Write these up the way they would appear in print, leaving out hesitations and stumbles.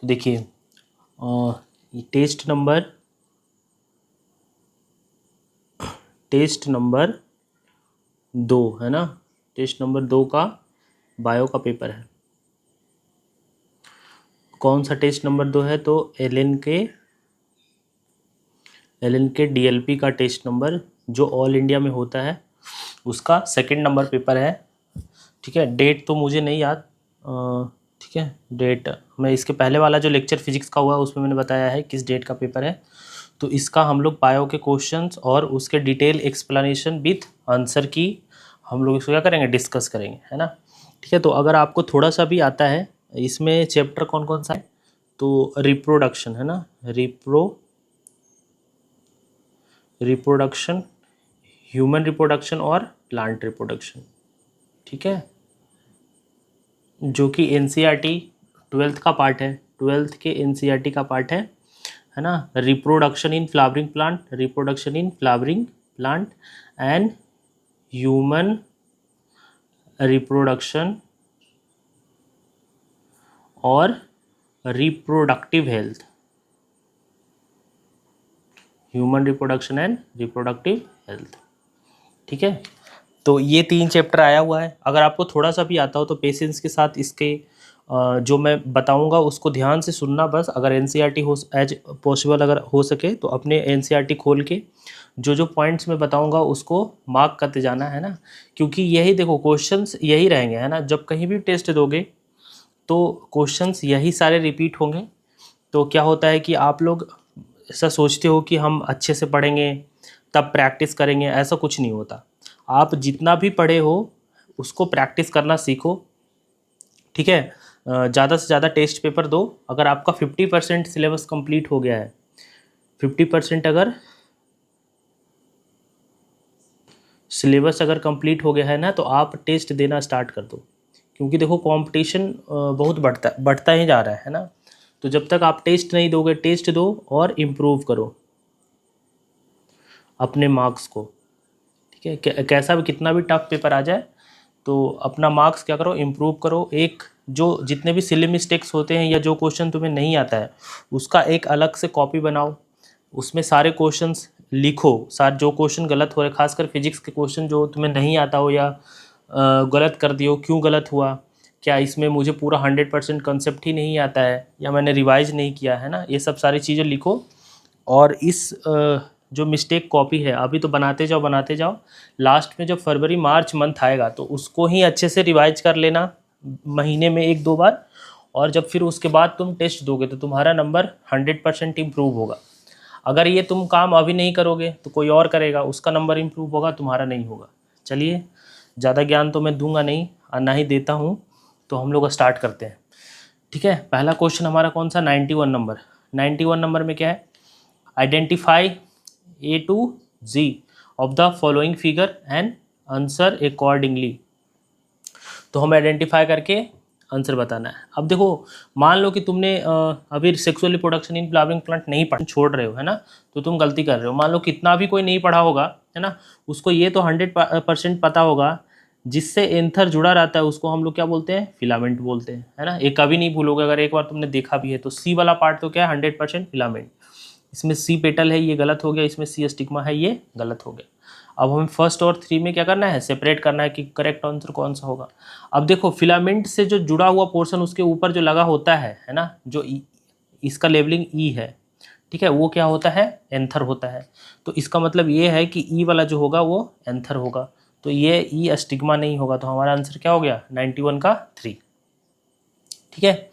तो देखिए ये टेस्ट नंबर 2 है ना, टेस्ट नंबर 2 का बायो का पेपर है। कौन सा टेस्ट नंबर 2 है? तो एल एन के डीएलपी का टेस्ट नंबर जो ऑल इंडिया में होता है उसका सेकंड नंबर पेपर है। ठीक है, डेट तो मुझे नहीं याद, ठीक है, डेट मैं इसके पहले वाला जो लेक्चर फिजिक्स का हुआ उसमें मैंने बताया है किस डेट का पेपर है। तो इसका हम लोग बायो के क्वेश्चंस और उसके डिटेल एक्सप्लेनेशन विथ आंसर की हम लोग इसको क्या करेंगे, डिस्कस करेंगे, है ना। ठीक है, तो अगर आपको थोड़ा सा भी आता है, इसमें चैप्टर कौन कौन सा है? तो रिप्रोडक्शन है ना, रिप्रोडक्शन, ह्यूमन रिप्रोडक्शन और प्लांट रिप्रोडक्शन। ठीक है, जो कि एनसीईआरटी 12th का पार्ट है, 12th के एनसीईआरटी का पार्ट है ना। Reproduction in flowering plant and human reproduction और reproductive health, human reproduction and reproductive health. ठीक है, तो ये 3 चैप्टर आया हुआ है। अगर आपको थोड़ा सा भी आता हो तो पेशेंस के साथ इसके जो मैं बताऊंगा उसको ध्यान से सुनना बस। अगर एनसीईआरटी हो एज पॉसिबल अगर हो सके तो अपने एनसीईआरटी खोल के जो जो पॉइंट्स मैं बताऊंगा उसको मार्क करते जाना, है ना। क्योंकि यही देखो क्वेश्चंस यही रहेंगे, है ना। जब कहीं भी टेस्ट दोगे तो क्वेश्चंस यही सारे रिपीट होंगे। तो क्या होता है कि आप लोग ऐसा सोचते हो कि हम अच्छे से पढ़ेंगे तब प्रैक्टिस करेंगे, ऐसा कुछ नहीं होता। आप जितना भी पढ़े हो उसको प्रैक्टिस करना सीखो। ठीक है, ज़्यादा से ज़्यादा टेस्ट पेपर दो। अगर आपका 50% सिलेबस कंप्लीट हो गया है, 50% अगर सिलेबस अगर कंप्लीट हो गया है ना, तो आप टेस्ट देना स्टार्ट कर दो। क्योंकि देखो कंपटीशन बहुत बढ़ता ही जा रहा है ना। तो जब तक आप टेस्ट नहीं दोगे, टेस्ट दो और इम्प्रूव करो अपने मार्क्स को। ठीक है, कैसा भी कितना भी टफ पेपर आ जाए तो अपना मार्क्स क्या करो, इम्प्रूव करो। एक जो जितने भी सिली मिस्टेक्स होते हैं या जो क्वेश्चन तुम्हें नहीं आता है उसका एक अलग से कॉपी बनाओ, उसमें सारे क्वेश्चंस लिखो। सारे जो क्वेश्चन गलत हो रहे, खासकर फिजिक्स के क्वेश्चन जो तुम्हें नहीं आता हो या गलत कर दियो, क्यों गलत हुआ, क्या इसमें मुझे पूरा 100% कंसेप्ट ही नहीं आता है या मैंने रिवाइज नहीं किया, है ना। ये सब सारी चीज़ें लिखो और इस जो मिस्टेक कॉपी है अभी तो बनाते जाओ। लास्ट में जब फरवरी मार्च मंथ आएगा तो उसको ही अच्छे से रिवाइज कर लेना महीने में 1-2 बार। और जब फिर उसके बाद तुम टेस्ट दोगे तो तुम्हारा नंबर 100% इम्प्रूव होगा। अगर ये तुम काम अभी नहीं करोगे तो कोई और करेगा, उसका नंबर इम्प्रूव होगा, तुम्हारा नहीं होगा। चलिए, ज़्यादा ज्ञान तो मैं दूंगा नहीं और ना ही देता हूँ, तो हम लोग स्टार्ट करते हैं। ठीक है, पहला क्वेश्चन हमारा कौन सा, 91 नंबर। 91 नंबर में क्या है, identify A to Z of the following figure and answer accordingly. तो हमें आइडेंटिफाई करके आंसर बताना है। अब देखो, मान लो कि तुमने अभी sexual reproduction in flowering plant नहीं पढ़ छोड़ रहे हो, है ना, तो तुम गलती कर रहे हो। मान लो कितना भी कोई नहीं पढ़ा होगा, है ना, उसको ये तो 100% पता होगा जिससे एंथर जुड़ा रहता है उसको हम लोग क्या बोलते हैं, फिलामेंट बोलते हैं, है ना। ये कभी नहीं भूलोगे अगर एक बार तुमने देखा भी है तो। सी वाला पार्ट तो क्या है, 100% फिलामेंट। इसमें सी पेटल है, ये गलत हो गया। इसमें सी स्टिग्मा है, ये गलत हो गया। अब हमें फर्स्ट और 3 में क्या करना है, सेपरेट करना है कि करेक्ट आंसर कौन सा होगा। अब देखो, फिलामेंट से जो जुड़ा हुआ पोर्शन उसके ऊपर जो लगा होता है ना, जो इसका लेबलिंग ई है, ठीक है, वो क्या होता है, एंथर होता है। तो इसका मतलब ये है कि ई वाला जो होगा वो एंथर होगा। तो ये ई स्टिग्मा नहीं होगा। तो हमारा आंसर क्या हो गया, 91 का 3। ठीक है,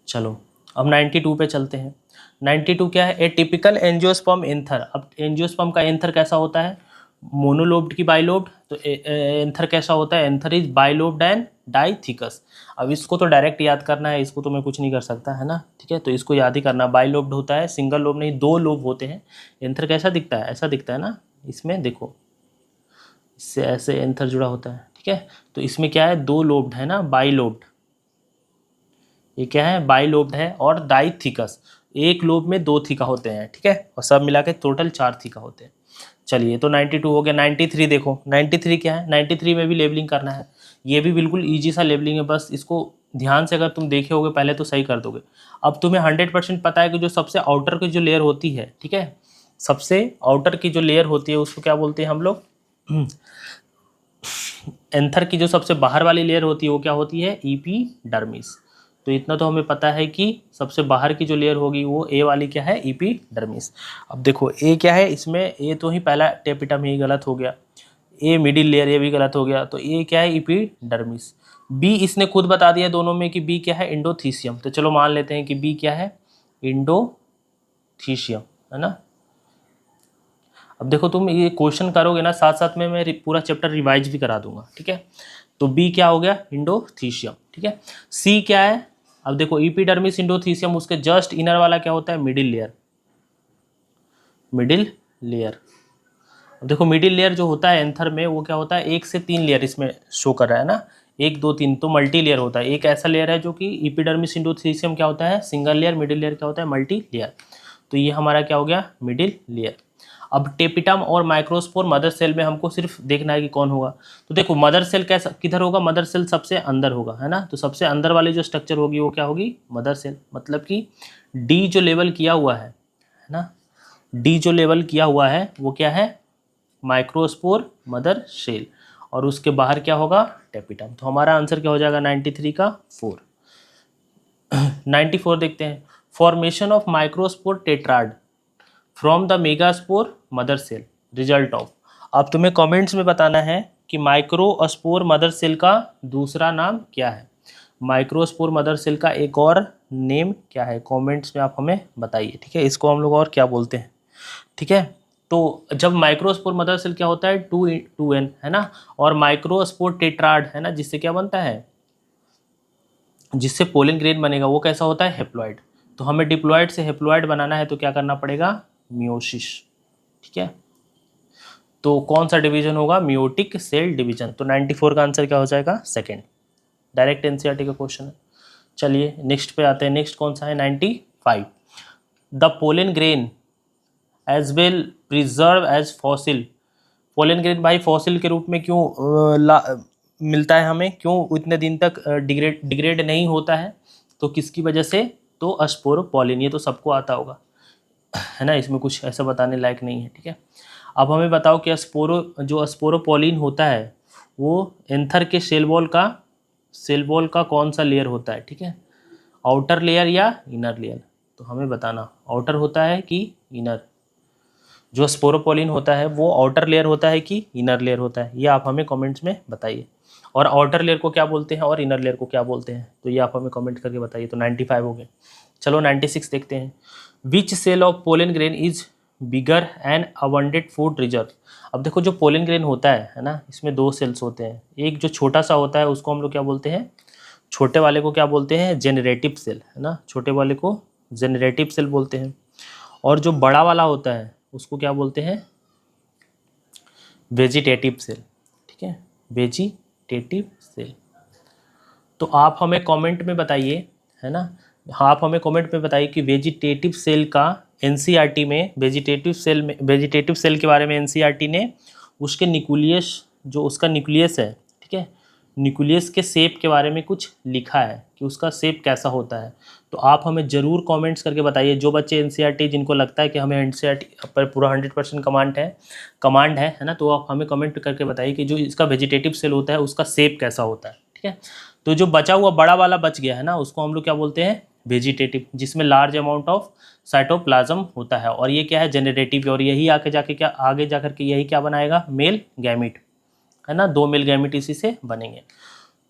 चलो अब 92 पे चलते हैं। 92 क्या है, ए टिपिकल एंजियोस्पर्म एंथर। अब एंजियोस्पर्म का एंथर कैसा होता है, मोनोलोब्ड की बाइलोब्ड। तो एंथर कैसा होता है, एंथर इज बाइलोब्ड एंड डाइथिकस। अब इसको तो डायरेक्ट याद करना है, इसको तो मैं कुछ नहीं कर सकता, है ना। ठीक है, तो इसको याद ही करना, बाइलोब्ड होता है, सिंगल लोब नहीं, 2 लोब होते हैं। एंथर कैसा दिखता है, ऐसा दिखता है ना, इसमें देखो, इससे ऐसे एंथर जुड़ा होता है। ठीक है, तो इसमें क्या है, 2 लोब्ड है ना, बाइलोब्ड। ये क्या है, बाइलोब्ड है। और डाइथिकस, एक लोब में 2 थीका होते हैं। ठीक है, और सब मिला के टोटल 4 थीका होते हैं। चलिए, तो 92 हो गया। 93 देखो, 93 क्या है, 93 में भी लेबलिंग करना है। ये भी बिल्कुल ईजी सा लेबलिंग है, बस इसको ध्यान से अगर तुम देखे होगे पहले तो सही कर दोगे। अब तुम्हें 100% पता है कि जो सबसे आउटर की जो लेयर होती है, ठीक है, सबसे आउटर की जो लेयर होती है उसको क्या बोलते हैं हम लोग, एंथर की जो सबसे बाहर वाली लेयर होती है वो क्या होती है, ईपीडर्मिस। तो इतना तो हमें पता है कि सबसे बाहर की जो लेयर होगी वो ए वाली क्या है, ईपीडर्मिस। अब देखो ए क्या है, इसमें ए तो ही पहला टेपिटम ही गलत हो गया, ए मिडिल लेयर ये भी गलत हो गया, तो ए क्या है, ईपीडर्मिस। बी इसने खुद बता दिया दोनों में कि बी क्या है, इंडोथीसियम। तो चलो मान लेते हैं कि बी क्या है, इंडोथीसियम, है ना। अब देखो तुम ये क्वेश्चन करोगे ना साथ साथ में मैं पूरा चैप्टर रिवाइज भी करा दूंगा, ठीक है। तो बी क्या हो गया, इंडोथीसियम, ठीक है। सी क्या है, अब देखो ईपीडर्मिस इंडोथीसियम, उसके जस्ट इनर वाला क्या होता है, मिडिल लेयर, मिडिल लेयर। अब देखो मिडिल लेयर जो होता है एंथर में वो क्या होता है, 1 से 3 लेयर इसमें शो कर रहा है ना, 1 2 3, तो मल्टी लेयर होता है। एक ऐसा लेयर है जो कि ईपीडर्मिस इंडोथीसियम क्या होता है, सिंगल लेयर, मिडिल लेयर क्या होता है, मल्टी लेयर। तो ये हमारा क्या हो गया, मिडिल लेयर। अब टेपिटम और माइक्रोस्पोर मदर सेल में हमको सिर्फ देखना है कि कौन होगा। तो देखो मदर सेल कैसा किधर होगा, मदर सेल सबसे अंदर होगा, है ना। तो सबसे अंदर वाली जो स्ट्रक्चर होगी वो क्या होगी, मदर सेल। मतलब कि डी जो लेवल किया हुआ है ना, डी जो लेवल किया हुआ है वो क्या है, माइक्रोस्पोर मदर सेल, और उसके बाहर क्या होगा, टेपिटम। तो हमारा आंसर क्या हो जाएगा, 93 का 4। 94 देखते हैं, formation of microspore tetrad from the megaspore mother cell, result of. अब तुम्हें कमेंट्स में बताना है कि माइक्रोस्पोर मदर सेल का दूसरा नाम क्या है, माइक्रोस्पोर मदर सेल का एक और नेम क्या है, कमेंट्स में आप हमें बताइए, ठीक है। इसको हम लोग और क्या बोलते हैं, ठीक है। तो जब माइक्रोस्पोर मदर सेल क्या होता है, 2n, है ना, और माइक्रोस्पोर टेट्राड है ना, जिससे क्या बनता है, जिससे पोलन ग्रेन बनेगा, वो कैसा होता है, हेप्लॉइड। तो हमें डिप्लॉइड से हेप्लॉइड बनाना है तो क्या करना पड़ेगा, मियोसिस, ठीक है। तो कौन सा डिवीजन होगा, मियोटिक सेल डिवीजन। तो 94 का आंसर क्या हो जाएगा, सेकंड। डायरेक्ट एनसीईआरटी का क्वेश्चन है। चलिए नेक्स्ट पे आते हैं, नेक्स्ट कौन सा है, 95, the pollen grain as well preserve as fossil. Pollen grain भाई फॉसिल के रूप में क्यों मिलता है हमें, क्यों इतने दिन तक डिग्रेड नहीं होता है, तो किसकी वजह से, तो स्पोरोपोलिन। ये तो सबको आता होगा, है ना, इसमें कुछ ऐसा बताने लायक नहीं है, ठीक है। अब हमें बताओ कि जो स्पोरोपोलिन होता है वो एंथर के सेल वॉल का कौन सा लेयर होता है, ठीक है, आउटर लेयर या इनर लेयर। तो हमें बताना आउटर होता है कि इनर, जो स्पोरोपोलिन होता है वो आउटर लेयर होता है कि इनर लेयर होता है, ये आप हमें कमेंट्स में बताइए। और आउटर लेयर को क्या बोलते हैं और इनर लेयर को क्या बोलते हैं, तो ये आप हमें कमेंट करके बताइए। तो 95 हो गए। चलो 96 देखते हैं, which cell of pollen grain is bigger and abundant food reserve. अब देखो जो पोलन ग्रेन होता है ना, इसमें 2 सेल्स होते हैं, एक जो छोटा सा होता है उसको हम लोग क्या बोलते हैं, छोटे वाले को क्या बोलते हैं, जेनरेटिव सेल, है ना, छोटे वाले को जेनरेटिव सेल बोलते हैं। और जो बड़ा वाला होता है उसको क्या बोलते हैं, वेजिटेटिव सेल, ठीक है, वेजिटेटिव सेल। तो आप हमें कमेंट में बताइए, है ना, आप हमें कमेंट में बताइए कि वेजिटेटिव सेल का एनसीईआरटी में, वेजिटेटिव सेल के बारे में एनसीईआरटी ने उसके न्यूक्लियस, जो उसका न्यूक्लियस है, ठीक है, न्यूक्लियस के शेप के बारे में कुछ लिखा है कि उसका शेप कैसा होता है। तो आप हमें ज़रूर कमेंट्स करके बताइए, जो बच्चे एनसीईआरटी जिनको लगता है कि हमें एनसीईआरटी पर पूरा 100% कमांड है ना, तो आप हमें कमेंट करके बताइए कि जो इसका वेजिटेटिव सेल होता है उसका शेप कैसा होता है, ठीक है। तो जो बचा हुआ बड़ा वाला बच गया है ना, उसको हम लोग क्या बोलते हैं, वेजिटेटिव, जिसमें लार्ज अमाउंट ऑफ साइटोप्लाज्म होता है, और ये क्या है, जनरेटिव, और यही आगे जाकर के यही क्या बनाएगा, मेल गैमिट, है ना, 2 मेल गैमिट इसी से बनेंगे।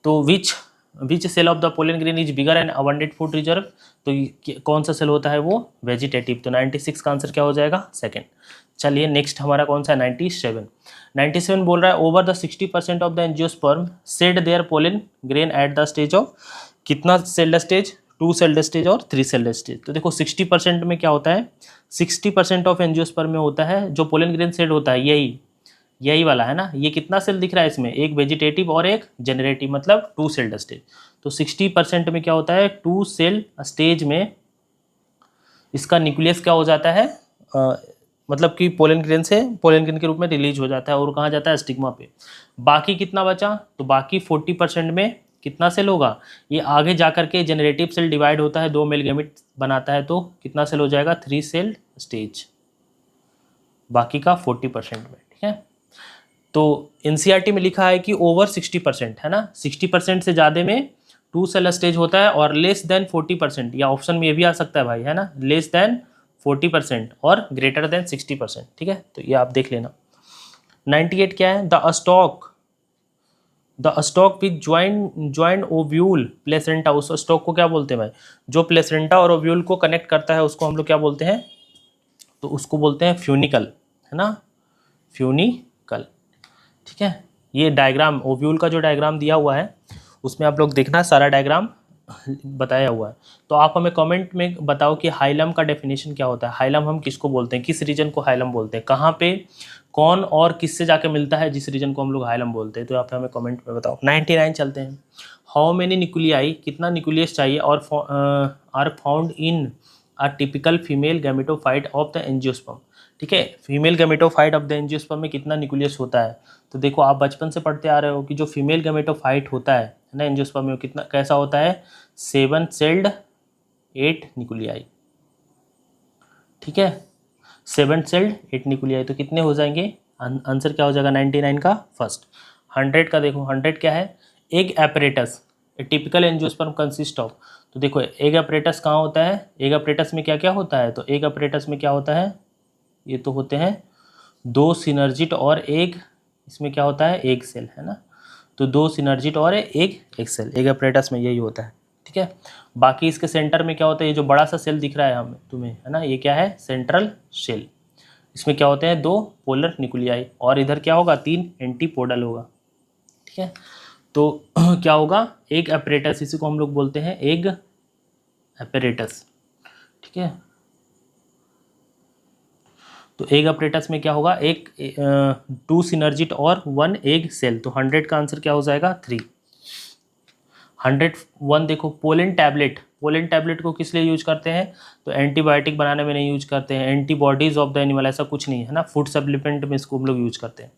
तो which cell of the pollen grain is bigger and abundant food reserve, तो कौन सा सेल होता है वो, वेजिटेटिव। तो 96 का आंसर क्या हो जाएगा, सेकंड। चलिए नेक्स्ट हमारा कौन सा है, 97 बोल रहा है, over the 60% of the angiosperm shade there pollen grain at the stage of, कितना सेल्ड स्टेज, 2 सेल्ड स्टेज और 3 सेल्ड स्टेज। तो देखो 60% में क्या होता है, 60% ऑफ एंजियोस्पर्म में होता है जो पोलन ग्रेन शेड होता है, यही वाला है ना। ये कितना सेल दिख रहा है इसमें, एक वेजिटेटिव और एक जनरेटिव, मतलब 2 सेल्ड स्टेज। तो 60% में क्या होता है, 2 सेल स्टेज में इसका न्यूक्लियस क्या हो जाता है, मतलब कि पोलन ग्रेन से पोलन ग्रेन के रूप में रिलीज हो जाता है और कहाँ जाता है, स्टिग्मा पे। बाकी कितना बचा, तो बाकी 40% में कितना सेल होगा, ये आगे जाकर के जेनरेटिव सेल डिवाइड होता है, 2 मेल गैमेट बनाता है, तो कितना सेल हो जाएगा, 3 सेल स्टेज, बाकी का 40% में। ठीक है, तो एनसीईआरटी में लिखा है कि ओवर 60% है ना, 60% से ज़्यादा में 2 सेल स्टेज होता है, और लेस देन 40%, या ऑप्शन में ये भी आ सकता है भाई, है ना, लेस देन 40% और ग्रेटर देन 60%। ठीक है, तो ये आप देख लेना। 98 क्या है, the stock with joint ovule placenta, उस स्टॉक को क्या बोलते हैं भाई, जो प्लेसेंटा और ओव्यूल को कनेक्ट करता है उसको हम लोग क्या बोलते हैं, तो उसको बोलते हैं फ्यूनिकल, है ना, फ्यूनिकल। ठीक है, ये डायग्राम ओव्यूल का जो डायग्राम दिया हुआ है उसमें आप लोग देखना, सारा डायग्राम बताया हुआ है। तो आप हमें कमेंट में बताओ कि हाइलम का डेफिनेशन क्या होता है, हाइलम हम किसको बोलते हैं, किस रीजन को हाइलम बोलते हैं, कहाँ पे कौन और किससे जाके मिलता है जिस रीजन को हम लोग हाइलम बोलते हैं, तो आप हमें कमेंट में बताओ। 99 चलते हैं। हाउ मेनी न्यूक्लियाई, कितना न्यूक्लियस चाहिए, और are found in a typical female gametophyte of the angiosperm. ठीक है, female gametophyte of the angiosperm में कितना न्यूक्लियस होता है, तो देखो आप बचपन से पढ़ते आ रहे हो कि जो फीमेल गैमेटोफाइट होता है ना एंजियोस्पर्म में, कितना कैसा होता है, 7 सेल्ड 8 न्यूक्लियाई। ठीक है, 7 सेल्ड 8 न्यूक्लियाई, तो कितने हो जाएंगे, आंसर क्या हो जाएगा 99 का फर्स्ट। 100 का देखो, 100 क्या है, egg apparatus, A typical angiosperm consist of, तो देखो एग एपरेटस कहाँ होता है, एग एपरेटस में क्या क्या होता है, तो एग एपरेटस में क्या होता है, ये तो होते हैं 2 सिनर्जिट और एक, इसमें क्या होता है, एक सेल, है ना, तो 2 सिनर्जिट और एक सेल, एग एपरेटस में यही होता है। ठीक है, बाकी इसके सेंटर में क्या होता है, ये जो बड़ा सा सेल दिख रहा है हमें तुम्हें, है ना, ये क्या है, सेंट्रल सेल, इसमें क्या होते हैं 2 पोलर न्यूक्लियाई, और इधर क्या होगा, 3 एंटीपोडल होगा। ठीक है, तो क्या होगा, एग एपरेटस, इसी को हम लोग बोलते हैं एग एपरेटस। ठीक है, तो एग एपरेटस में क्या होगा, एक 2 सिनर्जिट और 1 एग सेल, तो 100 का आंसर क्या हो जाएगा 3। 101 देखो, पोलन टैबलेट, पोलन टैबलेट को किस लिए यूज करते हैं, तो एंटीबायोटिक बनाने में नहीं यूज करते हैं, एंटीबॉडीज ऑफ द एनिमल ऐसा कुछ नहीं है ना, फूड सप्लीमेंट में इसको हम लोग यूज करते हैं।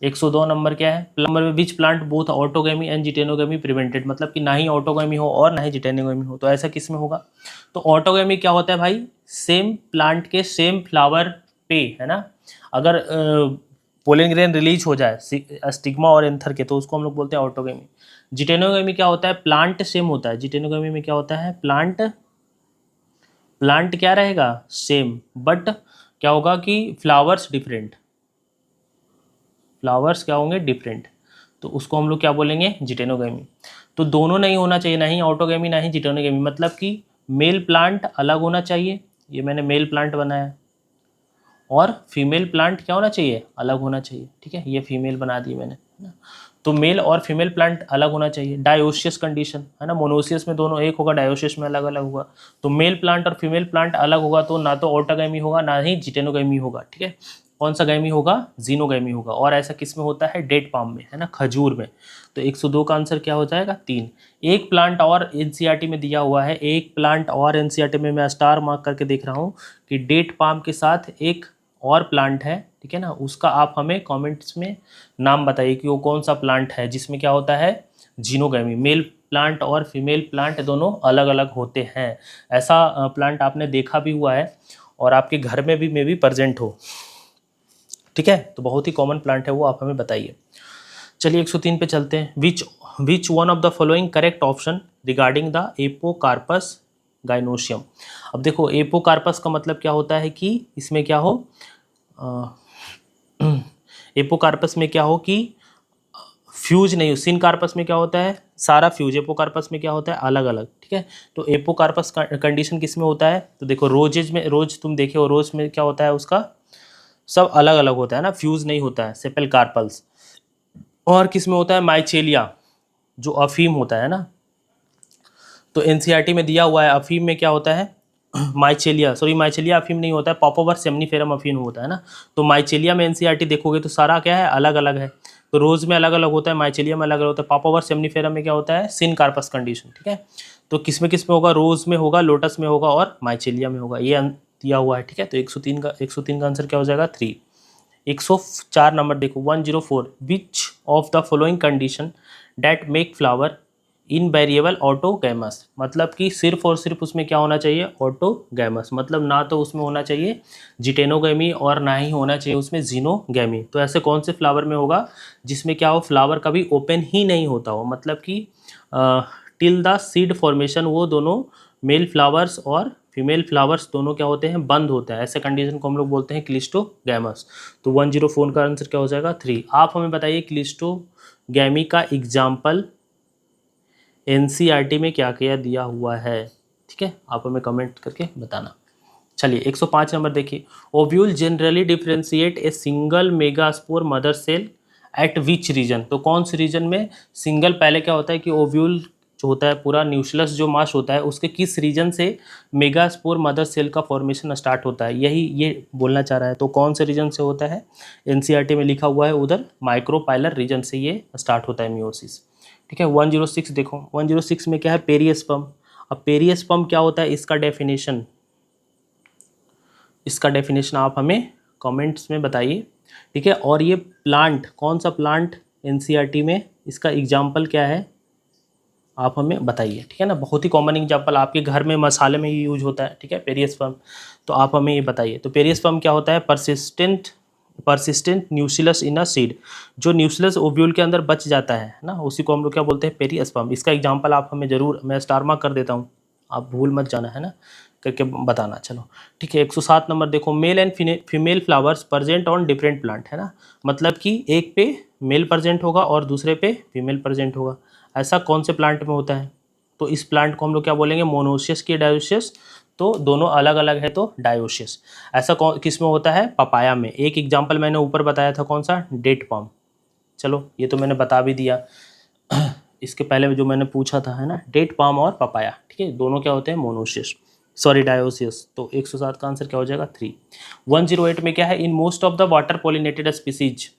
102 नंबर क्या है, नंबर में which plant both autogamy and geitonogamy prevented, मतलब कि ना ही ऑटोगेमी हो और ना ही जिटेनोगेमी हो, तो ऐसा किस में होगा, तो ऑटोगेमी क्या होता है भाई, सेम प्लांट के सेम फ्लावर पे, है ना, अगर पोलन ग्रेन रिलीज हो जाए स्टिग्मा और एंथर के, तो उसको हम लोग बोलते हैं ऑटोगेमी। जिटेनोगेमी क्या होता है, प्लांट सेम होता है, जिटेनोगेमी में क्या होता है, प्लांट क्या रहेगा, सेम, बट क्या होगा कि फ्लावर्स डिफरेंट, फ्लावर्स क्या होंगे, डिफरेंट, तो उसको हम लोग क्या बोलेंगे, जिटेनोगेमी। तो दोनों नहीं होना चाहिए, ना ही ऑटोगेमी ना ही जिटेनोगेमी, मतलब कि मेल प्लांट अलग होना चाहिए, ये मैंने मेल प्लांट बनाया, और फीमेल प्लांट क्या होना चाहिए, अलग होना चाहिए। ठीक है, ये फीमेल बना दी मैंने, है ना, तो मेल और फीमेल प्लांट अलग होना चाहिए। डायोसियस कंडीशन, है ना, मोनोसियस में दोनों एक होगा, डायोसियस में अलग अलग होगा, तो मेल प्लांट और फीमेल प्लांट अलग होगा, तो ना तो ऑटोगैमी होगा ना ही जिटेनोगैमी होगा। ठीक है, कौन सा गैमी होगा, जीनोगैमी होगा, और ऐसा किस में होता है, डेट पाम में, है ना, खजूर में। तो 102 का आंसर क्या हो जाएगा 3। एक प्लांट और एनसीईआरटी में दिया हुआ है, एक प्लांट और एनसीईआरटी में मैं स्टार मार्क करके देख रहा हूँ कि डेट पाम के साथ एक और प्लांट है, ठीक है ना, उसका आप हमें कमेंट्स में नाम बताइए कि वो कौन सा प्लांट है जिसमें क्या होता है, जीनोगैमी, मेल प्लांट और फीमेल प्लांट दोनों अलग अलग होते हैं। ऐसा प्लांट आपने देखा भी हुआ है और आपके घर में भी मे भी प्रेजेंट हो। ठीक है, तो बहुत ही कॉमन प्लांट है वो, आप हमें बताइए। चलिए 103 पे चलते हैं। Which one of the following correct option regarding the apocarpous gynoecium. अब देखो एपोकार्पस का मतलब क्या होता है कि इसमें क्या हो, एपोकार्पस में क्या हो कि फ्यूज नहीं हो, सिनकार्पस में क्या होता है सारा फ्यूज, एपोकार्पस में क्या होता है अलग अलग। ठीक है, तो एपोकार्पस कंडीशन किस में होता है, तो देखो रोजेज में, रोज तुम देखे हो, रोज में क्या होता है उसका सब अलग अलग होता है ना, फ्यूज नहीं होता है, सेपल कार्पल्स। और किस में होता है, माइचेलिया जो अफीम होता है ना, तो एनसीईआरटी में दिया हुआ है अफीम में क्या होता है, माइचेलिया, सॉरी माइचेलिया अफीम नहीं होता है, पॉपोवर सेमनीफेरम अफीम होता है ना। तो माइचेलिया में एनसीईआरटी देखोगे तो सारा क्या है अलग अलग है, तो रोज में अलग अलग होता है, माइचेलिया में अलग अलग होता है, पॉपोवर सेमनीफेरम में क्या होता है सिनकार्पस कंडीशन। ठीक है, तो किस में होगा, रोज में होगा, लोटस में होगा और माइचेलिया में होगा। ये दिया हुआ है, ठीक है। तो 103 का आंसर क्या हो जाएगा 3। 104 नंबर देखो 104, which of the following condition that make flower invariable autogamous, मतलब कि सिर्फ और सिर्फ उसमें क्या होना चाहिए ऑटोगैमस, मतलब ना तो उसमें होना चाहिए जिटेनोगैमी और ना ही होना चाहिए उसमें जीनोगैमी। तो ऐसे कौन से फ्लावर में होगा जिसमें क्या हो फ्लावर कभी ओपन ही नहीं होता हो, मतलब कि टिल द सीड फॉर्मेशन वो दोनों मेल फ्लावर्स और फीमेल फ्लावर्स दोनों क्या होते हैं बंद होते हैं, ऐसे कंडीशन को हम लोग बोलते हैं क्लिस्टोगैमस। तो 104 का आंसर क्या हो जाएगा 3। आप हमें बताइए क्लिस्टोगैमी का एग्जाम्पल एनसीईआरटी में क्या क्या दिया हुआ है, ठीक है, आप हमें कमेंट करके बताना। चलिए 105 नंबर देखिए, ovule generally differentiate a single megaspore mother cell at which region, तो कौन से रीजन में सिंगल, पहले क्या होता है कि ओव्यूल जो होता है पूरा न्यूक्लियस जो मास होता है उसके किस रीजन से मेगास्पोर मदर सेल का फॉर्मेशन स्टार्ट होता है, यही ये बोलना चाह रहा है। तो कौन से रीजन से होता है, एनसीईआरटी में लिखा हुआ है उधर माइक्रोपाइलर रीजन से ये स्टार्ट होता है मियोसिस, ठीक है। 106 देखो 106 में क्या है पेरियस्पर्म। अब पेरियस्पर्म क्या होता है इसका डेफिनेशन आप हमें कमेंट्स में बताइए, ठीक है। और ये प्लांट कौन सा प्लांट एनसीईआरटी में इसका एग्जाम्पल क्या है आप हमें बताइए, ठीक है ना। बहुत ही कॉमन एग्जाम्पल आपके घर में मसाले में यूज होता है, ठीक है पेरियस्पर्म। तो आप हमें ये बताइए, तो पेरियस्पर्म क्या होता है persistent nucleus in a seed, जो न्यूक्लियस ओव्यूल के अंदर बच जाता है ना, उसी को हम लोग क्या बोलते हैं पेरियस्पर्म। इसका एग्जाम्पल आप हमें जरूर, मैं स्टार मार्क कर देता हूँ, आप भूल मत जाना है ना, करके बताना। चलो ठीक है 107 नंबर देखो, male and female flowers present on different plant, है ना, मतलब कि एक पे मेल प्रेजेंट होगा और दूसरे पे फीमेल प्रेजेंट होगा, ऐसा कौन से प्लांट में होता है। तो इस प्लांट को हम लोग क्या बोलेंगे मोनोसियस की डायोसियस, तो दोनों अलग अलग है तो डायोसियस। ऐसा कौन किस में होता है पपाया में। एक एग्जाम्पल मैंने ऊपर बताया था कौन सा डेट पाम, चलो ये तो मैंने बता भी दिया इसके पहले जो मैंने पूछा था है ना, डेट पाम और पपाया, ठीक है, दोनों क्या होते हैं मोनोसियस, सॉरी डायोसियस। तो 107 का आंसर क्या हो जाएगा 3। 108 में क्या है, in most of the water pollinated species,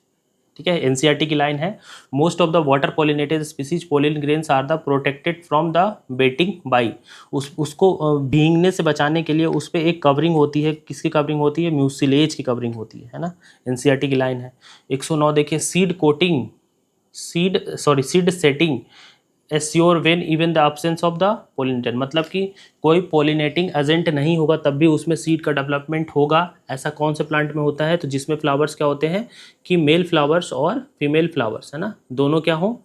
ठीक है, एनसीईआरटी की लाइन है, most of the water pollinated species pollen grains are the protected from the wetting by, उसको भीगने से बचाने के लिए उस पर एक कवरिंग होती है, किसकी कवरिंग होती है म्यूसिलेज की कवरिंग होती है ना, एनसीईआरटी की लाइन है। 109 देखिए, seed setting assure when even the absence of the pollinator, मतलब कि कोई पोलिनेटिंग एजेंट नहीं होगा तब भी उसमें सीड का डेवलपमेंट होगा, ऐसा कौन से प्लांट में होता है, तो जिसमें फ्लावर्स क्या होते हैं कि मेल फ्लावर्स और फीमेल फ्लावर्स है ना दोनों क्या हो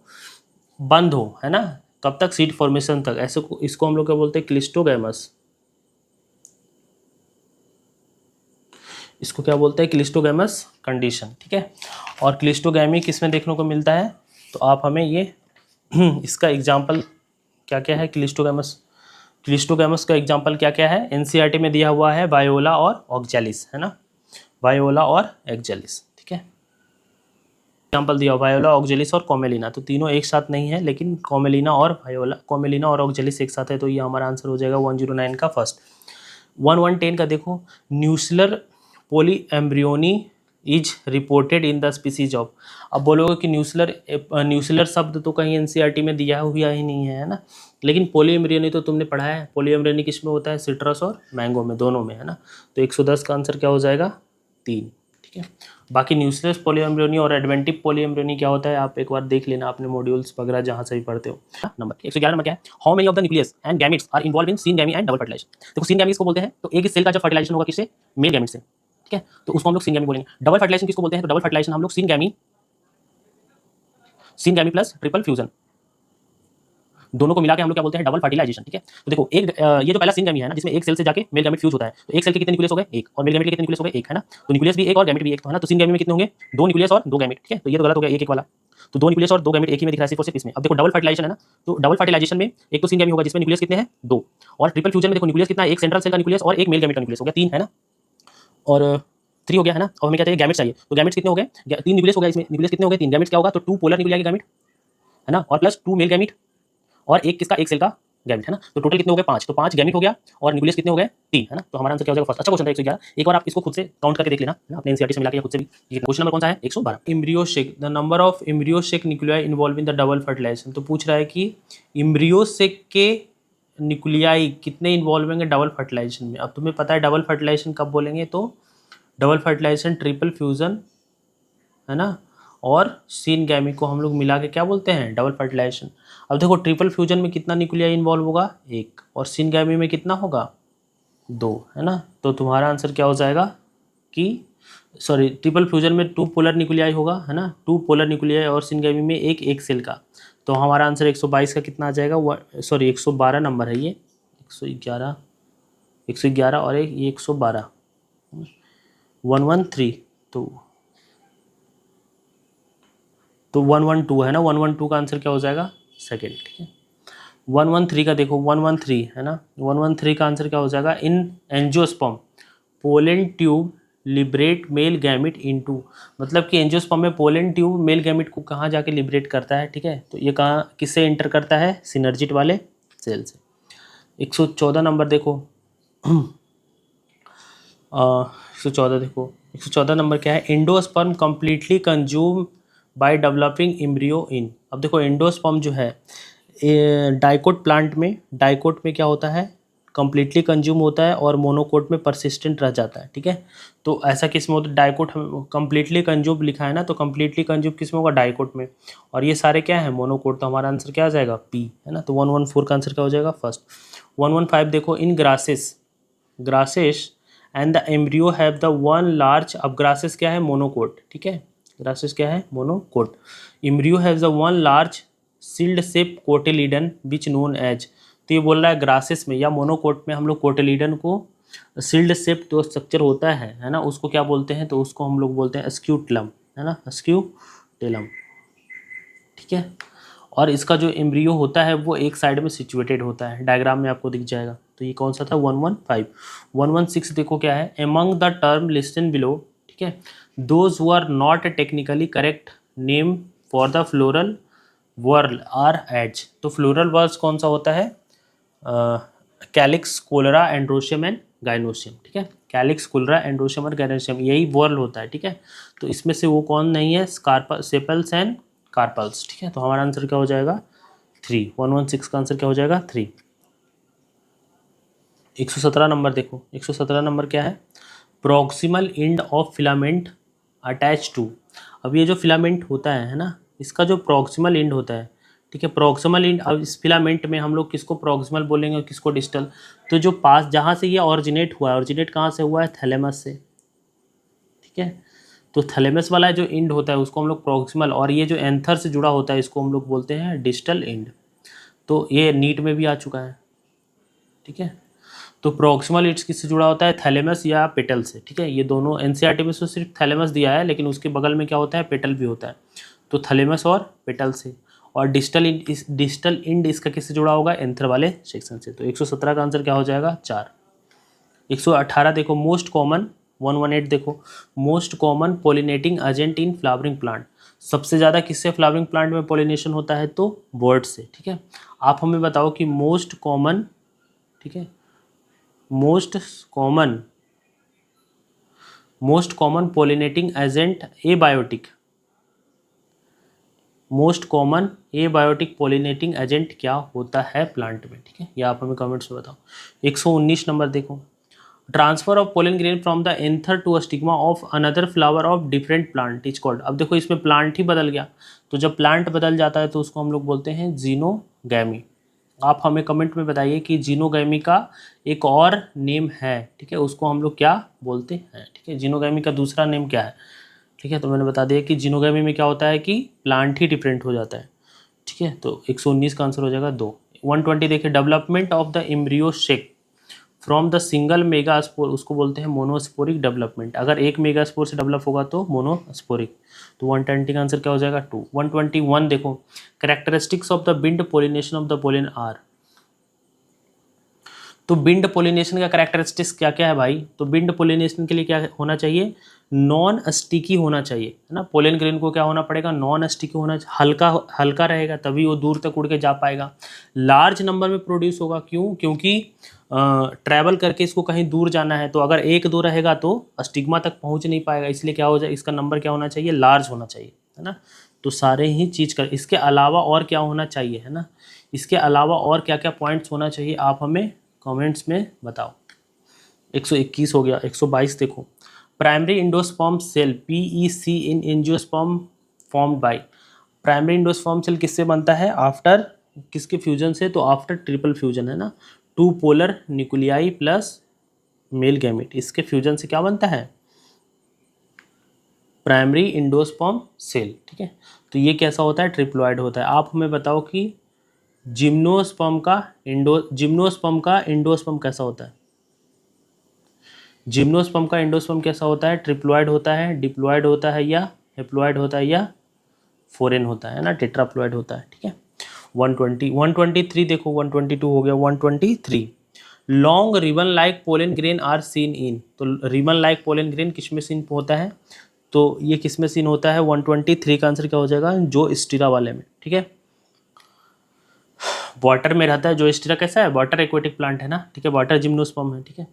बंद हो, है ना, कब तक सीड फॉर्मेशन तक, ऐसे को इसको हम लोग क्या बोलते हैं क्लिस्टोगैमस, इसको क्या बोलते हैं क्लिस्टोगैमस कंडीशन, ठीक है। और क्लिस्टोगैमी किस में देखने को मिलता है, तो आप हमें ये इसका एग्जाम्पल क्या क्या है क्लिस्टोगैमस का एग्जाम्पल क्या क्या है एनसीईआरटी में दिया हुआ है, वायोला और ऑक्जेलिस, है ना, वायोला और एक्जेलिस, ठीक है। एग्जाम्पल दिया वायोला ऑक्जेलिस और कॉमेलिना, तो तीनों एक साथ नहीं है लेकिन कॉमेलिना और ऑक्जेलिस एक साथ है, तो ये हमारा आंसर हो जाएगा 109 का फर्स्ट। 1110 का देखो, nuclear polyembryony is reported in the species of, अब बोलोगे कि न्यूक्लियर शब्द तो कहीं एनसीईआरटी में दिया हुआ ही नहीं है ना, लेकिन पोली एम्ब्रियोनी तो तुमने पढ़ा है, पोली एम्ब्रियोनी किस में होता है सिट्रस और मैंगो में, दोनों में, है ना। तो 110 का आंसर क्या हो जाएगा 3, ठीक है। बाकी न्यूक्लियस पोली एम्ब्रियोनी और एडवेंटिव पोली एम्ब्रियोनी क्या होता है आप एक बार देख लेना अपने मॉड्यूल्स वगैरह जहाँ से भी पढ़ते हो। नंबर 111 नंबर क्या है, how many of the nucleus and gametes are involve in syngamy and double fertilization. देखो सिनगैमी किसको बोलते हैं, तो एक सेल का जब फर्टिलाइजेशन होगा किससे मेल गैमेट से, ठीक है, तो उसको हम लोग सिनगैमी बोलेंगे। डबल फर्टिलाइजेशन किसको बोलते हैं, तो डबल फर्टिलाइजेशन हम लोग सिनगैमी प्लस ट्रिपल फ्यूजन दोनों को मिला के हम लोग क्या बोलते हैं डबल फर्टिलाइजेशन, ठीक है। तो देखो एक ये जो पहला सिनगैमी है ना जिसमें एक सेल से जाके मेल गैमेट फ्यूज होता है, तो एक सेल के कितने न्यूक्लियस हो गए एक, और मेल गैमेट के कितने न्यूक्लियस हो गए एक, है ना, तो न्यूक्लियस भी एक और गैमेट भी एक, तो है ना, तो सिनगैमी में कितने होंगे 2 न्यूक्लियस और 2 गैमेट, ठीक है, तो ये तो गलत हो गया एक वाला, तो 2 न्यूक्लियस और 2 गैमेट एक ही में दिख रहा है सिर्फ और सिर्फ इसमें। अब देखो डबल फर्टिलाइजेशन है ना, तो डबल फर्टिलाइजेशन में एक तो सिनगैमी होगा जिसमें न्यूक्लियस कितने हैं 2, और ट्रिपल फ्यूजन में देखो न्यूक्लियस कितना है, एक सेंट्रल सेल का न्यूक्लियस और एक मेल गैमेट का न्यूक्लियस हो गया 3, है ना, और 3 हो गया, है ना। और हमें क्या चाहिए गैमेट चाहिए, तो गैमेट्स कितने हो गए 3 न्यूक्लियस हो गया, इसमें न्यूक्लियस कितने हो गए 3, गैमेट्स क्या होगा तो 2 पोलर न्यूक्लियर गैमेट, है ना, और प्लस 2 मेल गैमेट और एक किसका एक सेल का गैमेट, है ना, तो टोटल कितने हो गए 5, तो 5 गैमेट हो गया और न्यूक्लियस कितने हो गए 3, है ना, तो हमारा आंसर क्या हो जाएगा फर्स्ट। अच्छा क्वेश्चन था 111, एक बार आप इसको खुद से काउंट करके देख लेना, है ना, अपने एनसीईआरटी से मिला के खुद से भी। ये क्वेश्चन नंबर कौन सा है 112, embryo sac the number of embryo sac nuclei involve in the double fertilization, तो पूछ रहा है कि एम्ब्रियो शेक के न्यूक्लियाई कितने इन्वॉल्व होंगे डबल फर्टिलाइजेशन में। अब तुम्हें पता है डबल फर्टिलाइजेशन कब बोलेंगे, तो डबल फर्टिलाइजेशन, ट्रिपल फ्यूजन, है ना, और सीन गैमी को हम लोग मिला के क्या बोलते हैं, डबल फर्टिलाइजेशन। अब देखो ट्रिपल फ्यूजन में कितना न्यूक्लियाई इन्वॉल्व होगा, एक, और सीन गैमी में कितना होगा, दो, है ना। तो तुम्हारा आंसर क्या हो जाएगा कि सॉरी, ट्रिपल फ्यूजन में 2 पोलर न्यूक्लियाई होगा, है ना, 2 पोलर न्यूक्लियाई, और सिनगैमी में एक सेल का। तो हमारा आंसर 122 का कितना आ जाएगा, सॉरी 112 नंबर है ये, 111 और एक ये 112, 113, तो 112 है ना, 112 का आंसर क्या हो जाएगा, सेकेंड, ठीक है। 113 का देखो, 113 है ना, 113 का आंसर क्या हो जाएगा, इन angiosperm pollen tube liberate male gamete into, मतलब कि एंजियोस्पर्म में पोलन ट्यूब मेल गैमिट को कहाँ जाके लिबरेट करता है, ठीक है। तो ये कहाँ किससे इंटर करता है, सिनर्जिड वाले सेल से। 114 नंबर देखो, 114 देखो, 114 नंबर क्या है, endosperm completely consume by developing embryo in. अब देखो एंडोस्पर्म जो है डाइकोट प्लांट में, डाइकोट में क्या होता है, कंप्लीटली कंज्यूम होता है और मोनोकोट में परसिस्टेंट रह जाता है, ठीक है। तो ऐसा किस में होता है, डाइकोट कंप्लीटली कंज्यूम लिखा है ना, तो कंप्लीटली कंज्यूम किस में होगा, डाइकोट में, और ये सारे क्या है, मोनोकोट। तो हमारा आंसर क्या आ जाएगा, पी, है ना। तो 114 का आंसर क्या हो जाएगा, फर्स्ट। 115 देखो, in grasses and the embryo have the one large, अब ग्रासेस क्या है, मोनोकोट, ठीक है, ग्रासेस क्या है, monocot. Embryo have the one large shield shape cotyledon which known as, तो ये बोल रहा है ग्रासेस में या मोनोकोट में हम लोग कोटिलीडन को सील्ड शेप जो स्ट्रक्चर होता है ना, उसको क्या बोलते हैं, तो उसको हम लोग बोलते हैं स्क्यूटेलम, है ना, स्क्यूटेलम, ठीक है। और इसका जो एम्ब्रियो होता है वो एक साइड में सिचुएटेड होता है, डायग्राम में आपको दिख जाएगा। तो ये कौन सा था, 115। 116 देखो क्या है, among the term listed below, ठीक है, those who are not technically correct name for the floral whorl are as. तो फ्लोरल वर्ल्स कौन सा होता है, calyx, corolla, androecium and gynoecium, ठीक है, कैलिक्स, कोलरा, एंड्रोशियम और गाइनोशियम, यही वर्ल होता है, ठीक है। तो इसमें से वो कौन नहीं है, सेपल्स एंड कार्पल्स, ठीक है। तो हमारा आंसर क्या हो जाएगा, 3। 116 का आंसर क्या हो जाएगा, 3। 117 नंबर देखो, 117 नंबर क्या है, proximal end of filament attach to. अब ये जो फिलामेंट होता है ना, इसका जो प्रॉक्सिमल एंड होता है, ठीक है, प्रॉक्सिमल एंड, अब इस फिलामेंट में हम लोग किसको प्रॉक्सिमल बोलेंगे और किसको डिस्टल, तो जो पास जहाँ से ये ऑरिजिनेट हुआ है, ऑरिजिनेट कहाँ से हुआ है, थैलेमस से, ठीक है। तो थैलेमस वाला जो एंड होता है उसको हम लोग प्रॉक्सिमल, और ये जो एंथर से जुड़ा होता है इसको हम लोग बोलते हैं डिस्टल एंड। तो ये नीट में भी आ चुका है, ठीक है। तो प्रॉक्सिमल एंड किससे जुड़ा होता है, थैलेमस या पेटल से, ठीक है। ये दोनों एनसीईआरटी में सिर्फ थैलेमस दिया है, लेकिन उसके बगल में क्या होता है, पेटल भी होता है। तो थैलेमस और पेटल से, और डिस्टल इंड इसका किससे जुड़ा होगा, एंथर वाले सेक्शन से। तो 117 का आंसर क्या हो जाएगा, 4। 118 देखो, मोस्ट कॉमन, 118 देखो, most common pollinating agent in flowering plant, सबसे ज़्यादा किससे फ्लावरिंग प्लांट में पोलिनेशन होता है, तो बर्ड से, ठीक है। आप हमें बताओ कि मोस्ट कॉमन, ठीक है, most common pollinating agent abiotic, most common abiotic pollinating agent क्या होता है प्लांट में, ठीक है, ये आप हमें कमेंट्स में बताओ। 119 नंबर देखो, transfer of pollen grain from the anther to a stigma of another flower of different plant is called. अब देखो इसमें प्लांट ही बदल गया, तो जब प्लांट बदल जाता है तो उसको हम लोग बोलते हैं जीनोगैमी। आप हमें कमेंट में बताइए कि जीनोगैमी का एक और नेम है, ठीक है, उसको हम लोग क्या बोलते हैं, ठीक है, जीनोगैमी का दूसरा नेम क्या है, ठीक है। तो मैंने बता दिया कि जीनोगैमी में क्या होता है कि प्लांट ही डिफरेंट हो जाता है, ठीक है। तो 119 का आंसर हो जाएगा 2। 120 देखिए, development of the embryo shake from the single megaspore, उसको बोलते हैं मोनोस्पोरिक डेवलपमेंट। अगर एक मेगास्पोर से डेवलप होगा तो मोनोस्पोरिक। तो 120 का आंसर क्या हो जाएगा, 2। 121 देखो, characteristics of the wind pollination of the pollen are. तो बिंड पोलिनेशन का कैरेक्टरिस्टिक्स क्या क्या है भाई, तो बिंड पोलिनेशन के लिए क्या होना चाहिए, नॉन स्टिकी होना चाहिए, है ना। पोलन ग्रेन को क्या होना पड़ेगा, नॉन स्टिकी होना चाहिए, हल्का हल्का रहेगा तभी वो दूर तक उड़ के जा पाएगा। लार्ज नंबर में प्रोड्यूस होगा, क्यों, क्योंकि ट्रैवल करके इसको कहीं दूर जाना है, तो अगर एक दो रहेगा तो स्टिग्मा तक पहुंच नहीं पाएगा, इसलिए क्या हो जाए, इसका नंबर क्या होना चाहिए, लार्ज होना चाहिए, है ना। तो सारे ही चीज़ कर, इसके अलावा और क्या होना चाहिए, है ना, इसके अलावा और क्या क्या पॉइंट्स होना चाहिए आप हमें कमेंट्स में बताओ। 121 हो गया। 122 देखो, primary endosperm cell PEC in angiosperm formed by. Primary endosperm cell किससे बनता है? आफ्टर किसके फ्यूजन से? तो आफ्टर ट्रिपल फ्यूजन है ना, 2 polar nuclei plus male gamete, इसके फ्यूजन से क्या बनता है? Primary endosperm cell. ठीक है, तो ये कैसा होता है? ट्रिप्लॉइड होता है। आप हमें बताओ कि जिम्नोस्पर्म का इंडोस्पर्म कैसा होता है? जिम्नोस्पर्म का इंडोस्पर्म कैसा होता है? ट्रिप्लॉइड होता है, डिप्लॉइड होता है, या हेप्लॉइड होता है, या फोरेन होता है ना, टेट्राप्लॉइड होता है। ठीक है, 120 123 देखो, 122 हो गया। 123 long ribbon like pollen grain are seen in. तो रिबन लाइक पोलन ग्रेन किस में सीन होता है? तो ये किस में सीन होता है? 123 का आंसर क्या हो जाएगा? जो स्टीरा वाले में। ठीक है, वाटर में रहता है। जो स्टीरा कैसा है? वाटर एक्वेटिक प्लांट है ना। ठीक है, वाटर जिम्नोस्पर्म है। ठीक है,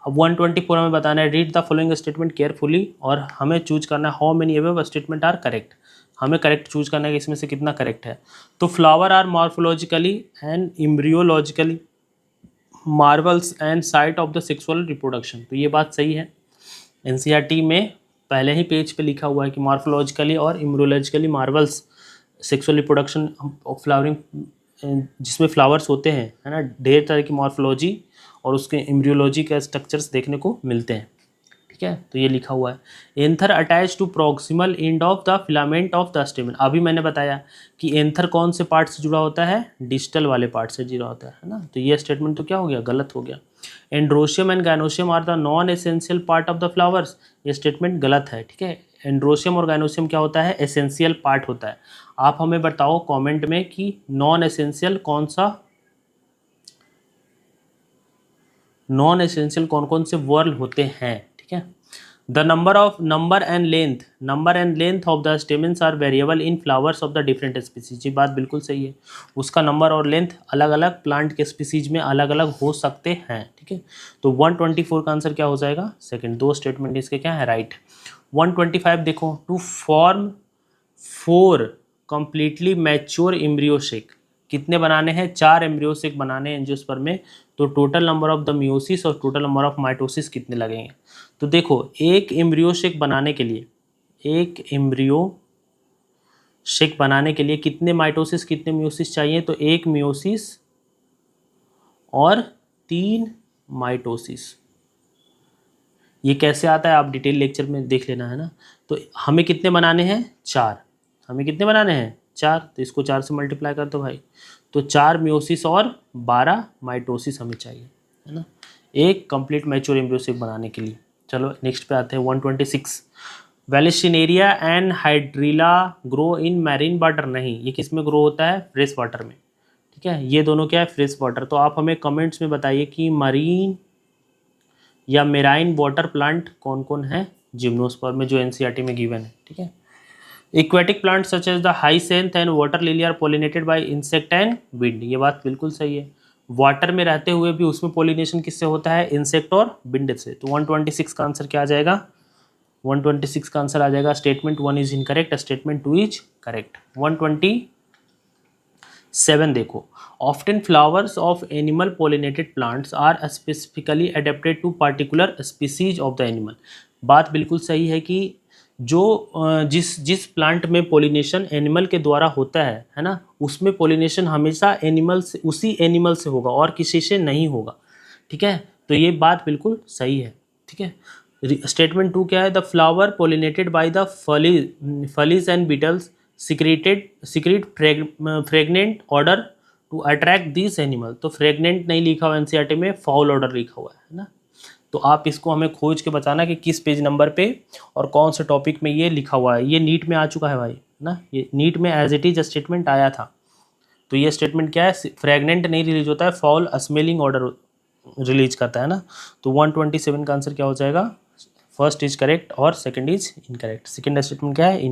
अब 124 हमें बताना है, read the following statement carefully, और हमें चूज करना है how many above statement are correct. हमें करेक्ट चूज करना है कि इसमें से कितना करेक्ट है। तो flower are morphologically and embryologically marvels and site of the sexual reproduction. तो ये बात सही है। NCERT में पहले ही पेज पे लिखा हुआ है कि मॉर्फोलॉजिकली और एम्ब्रियोलॉजिकली मार्वल्स सेक्सुअल रिप्रोडक्शन फ्लावरिंग, जिसमें फ्लावर्स होते हैं, है ना, ढेर तरह की मॉर्फोलॉजी और उसके एम्ब्रियोलॉजी के स्ट्रक्चर्स देखने को मिलते हैं। ठीक है, तो ये लिखा हुआ है। Anther attach to proximal end of the filament of the stamen. अभी मैंने बताया कि एंथर कौन से पार्ट से जुड़ा होता है? डिस्टल वाले पार्ट से जुड़ा होता है ना। तो ये स्टेटमेंट तो क्या हो गया? गलत हो गया। Androecium and gynoecium are the non essential part of the flowers. ये स्टेटमेंट गलत है। ठीक है, एंड्रोशियम और गाइनोशियम क्या होता है? एसेंशियल पार्ट होता है। आप हमें बताओ कमेंट में कि नॉन एसेंशियल कौन सा, नॉन एसेंशियल कौन कौन से वर्ल होते हैं। ठीक है, the number and length of the stamens are variable in flowers of the different species. ये बात बिल्कुल सही है। उसका नंबर और लेंथ अलग अलग प्लांट के स्पीसीज में अलग अलग हो सकते हैं। ठीक है, तो 124 का आंसर क्या हो जाएगा? सेकंड। 2 स्टेटमेंट इसके क्या है? राइट। 125 देखो, to form 4 completely mature embryo sac. कितने बनाने हैं? 4 एम्ब्रियो शेक बनाने हैं एंजियोस्पर्म में। तो total number of the meiosis और टोटल नंबर ऑफ माइटोसिस कितने लगेंगे? तो देखो, एक एम्ब्रियो शेक बनाने के लिए, एक एम्ब्रियो शेक बनाने के लिए कितने माइटोसिस कितने मियोसिस चाहिए? तो 1 मियोसिस और 3 माइटोसिस। ये कैसे आता है आप डिटेल लेक्चर में देख लेना, है ना। तो हमें कितने बनाने हैं? 4। हमें कितने बनाने हैं? 4। तो इसको 4 से मल्टीप्लाई कर दो भाई। तो 4 मियोसिस और 12 माइटोसिस हमें चाहिए, है ना, एक कंप्लीट मैच्योर एम्ब्रियो शेक बनाने के लिए। चलो नेक्स्ट पे आते हैं। 126 Vallisneria and Hydrilla grow in marine water. नहीं, ये किस में ग्रो होता है? फ्रेश वाटर में। ठीक है, ये दोनों क्या है? Fresh water. तो आप हमें कमेंट्स में बताइए कि मरीन या मेराइन वाटर प्लांट कौन कौन है जिम्नोस्पर्म में, जो NCERT में गिवन है। ठीक है, aquatic plant such as the hyacinth and water lily are pollinated by insect and wind. ये बात बिल्कुल सही है। वाटर में रहते हुए भी उसमें पोलिनेशन किससे होता है? इंसेक्ट और विंड से। तो 126 का आंसर क्या आ जाएगा? 126 का आंसर आ जाएगा statement 1 is incorrect, statement 2 is correct. 127 देखो, often flowers of animal pollinated plants are specifically adapted to particular species of the animal. बात बिल्कुल सही है कि जो जिस प्लांट में पोलिनेशन एनिमल के द्वारा होता है ना, उसमें पोलिनेशन हमेशा एनिमल से, उसी एनिमल से होगा और किसी से नहीं होगा। ठीक है, तो ये बात बिल्कुल सही है। ठीक है, स्टेटमेंट 2 क्या है? The flower pollinated by the flies and beetles secrete fragrant order to attract this animal. तो फ्रेगनेंट नहीं लिखा हुआ NCERT में, फाउल ऑर्डर लिखा हुआ है ना। तो आप इसको हमें खोज के बताना कि किस पेज नंबर पे और कौन से टॉपिक में ये लिखा हुआ है। ये नीट में आ चुका है भाई ना, ये नीट में एज इट इज स्टेटमेंट आया था। तो ये स्टेटमेंट क्या है? फ्रेगनेंट नहीं रिलीज होता है, फाउल स्मेलिंग ऑर्डर रिलीज करता है ना। तो 127 का आंसर क्या हो जाएगा? फर्स्ट इज करेक्ट और second is incorrect. Second statement क्या है?